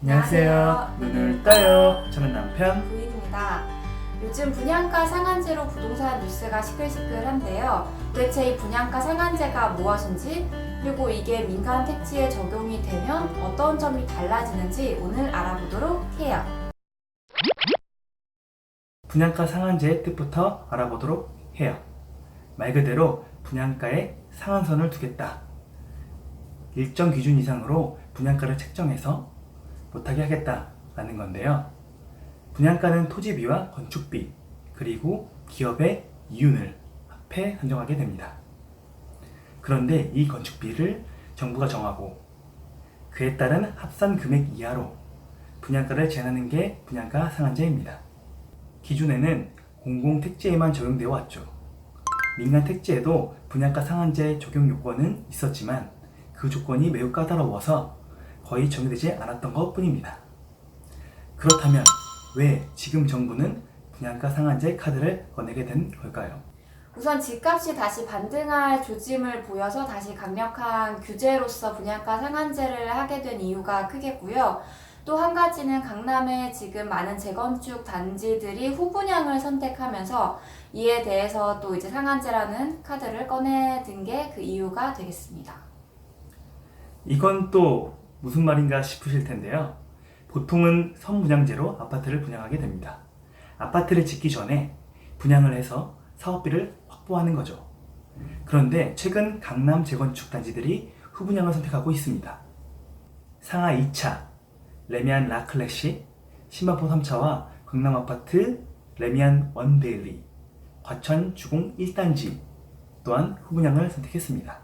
안녕하세요. 눈을 떠요. 저는 남편. 부인입니다. 요즘 분양가 상한제로 부동산 뉴스가 시끌시끌한데요. 도대체 이 분양가 상한제가 무엇인지, 그리고 이게 민간 택지에 적용이 되면 어떤 점이 달라지는지 오늘 알아보도록 해요. 분양가 상한제의 뜻부터 알아보도록 해요. 말 그대로 분양가에 상한선을 두겠다. 일정 기준 이상으로 분양가를 책정해서 못하게 하겠다라는 건데요. 분양가는 토지비와 건축비, 그리고 기업의 이윤을 합해 산정하게 됩니다. 그런데 이 건축비를 정부가 정하고 그에 따른 합산 금액 이하로 분양가를 제한하는 게 분양가 상한제입니다. 기존에는 공공택지에만 적용되어 왔죠. 민간 택지에도 분양가 상한제 적용 요건은 있었지만 그 조건이 매우 까다로워서 거의 적용되지 않았던 것 뿐입니다. 그렇다면 왜 지금 정부는 분양가 상한제 카드를 꺼내게 된 걸까요? 우선 집값이 다시 반등할 조짐을 보여서 다시 강력한 규제로서 분양가 상한제를 하게 된 이유가 크겠고요. 또 한 가지는 강남에 지금 많은 재건축 단지들이 후분양을 선택하면서 이에 대해서 또 이제 상한제라는 카드를 꺼내든 게 그 이유가 되겠습니다. 이건 또 무슨 말인가 싶으실 텐데요. 보통은 선분양제로 아파트를 분양하게 됩니다. 아파트를 짓기 전에 분양을 해서 사업비를 확보하는 거죠. 그런데 최근 강남 재건축 단지들이 후분양을 선택하고 있습니다. 상하 2차, 레미안 라클래시, 신마포 3차와 강남 아파트 레미안 원데일리, 과천 주공 1단지 또한 후분양을 선택했습니다.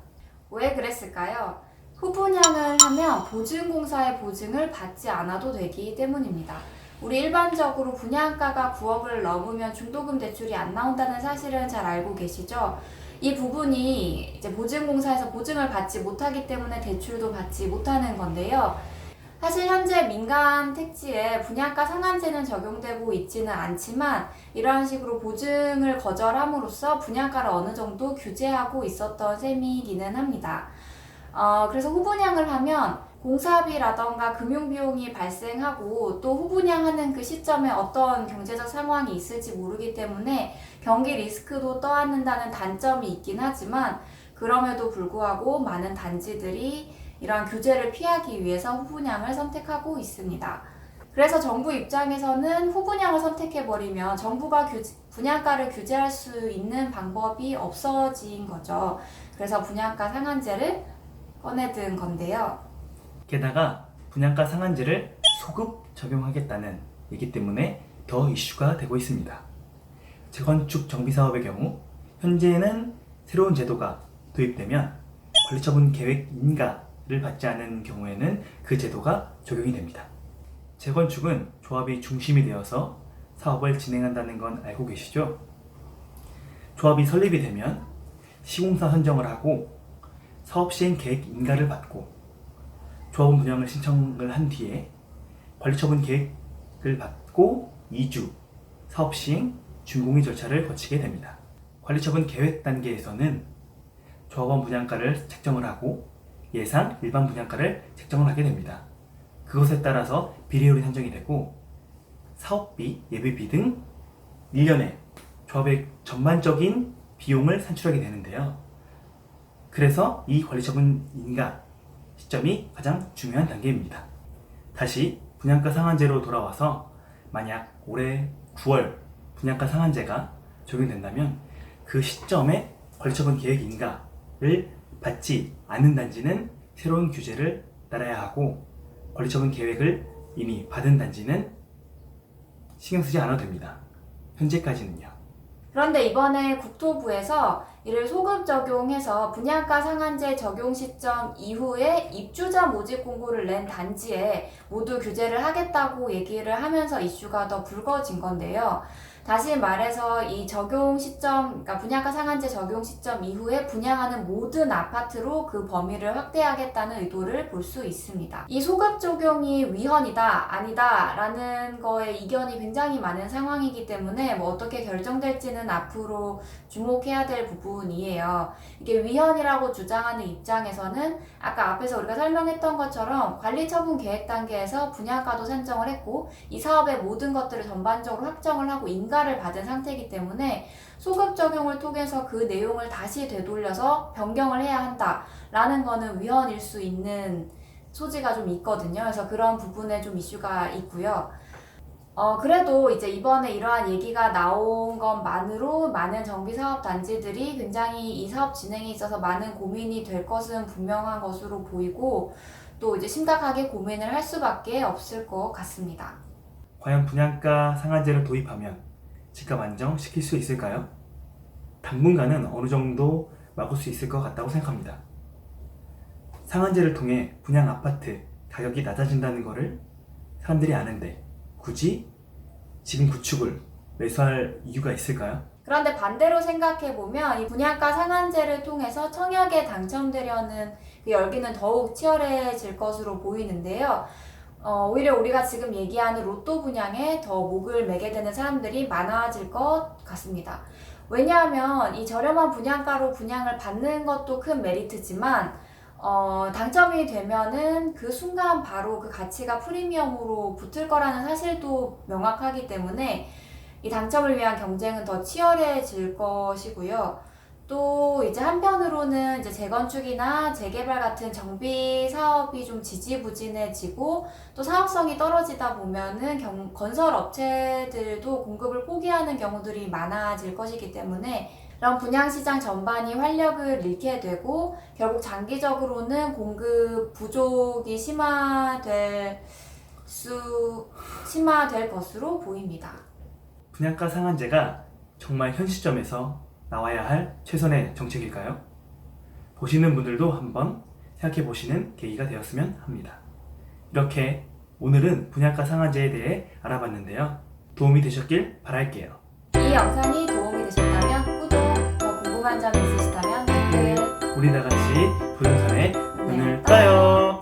왜 그랬을까요? 후분양을 하면 보증공사의 보증을 받지 않아도 되기 때문입니다. 우리 일반적으로 분양가가 9억을 넘으면 중도금 대출이 안 나온다는 사실은 잘 알고 계시죠? 이 부분이 이제 보증공사에서 보증을 받지 못하기 때문에 대출도 받지 못하는 건데요. 사실 현재 민간 택지에 분양가 상한제는 적용되고 있지는 않지만 이러한 식으로 보증을 거절함으로써 분양가를 어느 정도 규제하고 있었던 셈이기는 합니다. 그래서 후분양을 하면 공사비라던가 금융비용이 발생하고 또 후분양하는 그 시점에 어떤 경제적 상황이 있을지 모르기 때문에 경기 리스크도 떠안는다는 단점이 있긴 하지만 그럼에도 불구하고 많은 단지들이 이러한 규제를 피하기 위해서 후분양을 선택하고 있습니다. 그래서 정부 입장에서는 후분양을 선택해버리면 정부가 분양가를 규제할 수 있는 방법이 없어진 거죠. 그래서 분양가 상한제를 꺼내든 건데요. 게다가 분양가 상한제를 소급 적용하겠다는 얘기 때문에 더 이슈가 되고 있습니다. 재건축 정비사업의 경우 현재는 새로운 제도가 도입되면 관리처분 계획 인가를 받지 않은 경우에는 그 제도가 적용이 됩니다. 재건축은 조합이 중심이 되어서 사업을 진행한다는 건 알고 계시죠? 조합이 설립이 되면 시공사 선정을 하고 사업시행 계획 인가를 받고 조합원 분양을 신청을 한 뒤에 관리처분 계획을 받고 2주 사업시행 준공의 절차를 거치게 됩니다. 관리처분 계획 단계에서는 조합원 분양가를 책정을 하고 예상 일반 분양가를 책정을 하게 됩니다. 그것에 따라서 비례율이 산정이 되고 사업비, 예비비 등 1년에 조합의 전반적인 비용을 산출하게 되는데요. 그래서 이 관리처분 인가 시점이 가장 중요한 단계입니다. 다시 분양가 상한제로 돌아와서 만약 올해 9월 분양가 상한제가 적용된다면 그 시점에 관리처분 계획 인가를 받지 않는 단지는 새로운 규제를 따라야 하고 관리처분 계획을 이미 받은 단지는 신경 쓰지 않아도 됩니다. 현재까지는요. 그런데 이번에 국토부에서 이를 소급 적용해서 분양가 상한제 적용 시점 이후에 입주자 모집 공고를 낸 단지에 모두 규제를 하겠다고 얘기를 하면서 이슈가 더 불거진 건데요. 다시 말해서 이 적용 시점, 그러니까 분양가 상한제 적용 시점 이후에 분양하는 모든 아파트로 그 범위를 확대하겠다는 의도를 볼 수 있습니다. 이 소급 적용이 위헌이다, 아니다 라는 거에 이견이 굉장히 많은 상황이기 때문에 뭐 어떻게 결정될지는 앞으로 주목해야 될 부분이에요. 이게 위헌이라고 주장하는 입장에서는 아까 앞에서 우리가 설명했던 것처럼 관리처분 계획 단계에서 분양가도 산정을 했고 이 사업의 모든 것들을 전반적으로 확정을 하고 인가를 받은 상태이기 때문에 소급 적용을 통해서 그 내용을 다시 되돌려서 변경을 해야 한다라는 거는 위헌일 수 있는 소지가 좀 있거든요. 그래서 그런 부분에 좀 이슈가 있고요. 그래도 이제 이번에 이러한 얘기가 나온 것만으로 많은 정비사업 단지들이 굉장히 이 사업 진행에 있어서 많은 고민이 될 것은 분명한 것으로 보이고 또 이제 심각하게 고민을 할 수밖에 없을 것 같습니다. 과연 분양가 상한제를 도입하면 집값 안정시킬 수 있을까요? 당분간은 어느 정도 막을 수 있을 것 같다고 생각합니다. 상한제를 통해 분양 아파트 가격이 낮아진다는 것을 사람들이 아는데 굳이 지금 구축을 매수할 이유가 있을까요? 그런데 반대로 생각해보면 이 분양가 상한제를 통해서 청약에 당첨되려는 그 열기는 더욱 치열해질 것으로 보이는데요. 오히려 우리가 지금 얘기하는 로또 분양에 더 목을 매게 되는 사람들이 많아질 것 같습니다. 왜냐하면 이 저렴한 분양가로 분양을 받는 것도 큰 메리트지만 당첨이 되면은 그 순간 바로 그 가치가 프리미엄으로 붙을 거라는 사실도 명확하기 때문에 이 당첨을 위한 경쟁은 더 치열해질 것이고요. 또 이제 한편으로는 이제 재건축이나 재개발 같은 정비 사업이 좀 지지부진해지고 또 사업성이 떨어지다 보면은 건설 업체들도 공급을 포기하는 경우들이 많아질 것이기 때문에 이런 분양시장 전반이 활력을 잃게 되고 결국 장기적으로는 공급 부족이 심화될 것으로 보입니다. 분양가 상한제가 정말 현 시점에서 나와야 할 최선의 정책일까요? 보시는 분들도 한번 생각해 보시는 계기가 되었으면 합니다. 이렇게 오늘은 분양가 상한제에 대해 알아봤는데요. 도움이 되셨길 바랄게요. 이 영상이 도움이 되셨다면 구독, 더 궁금한 점이 있으시다면 댓글 우리 다 같이 부동산에 눈을 떠요.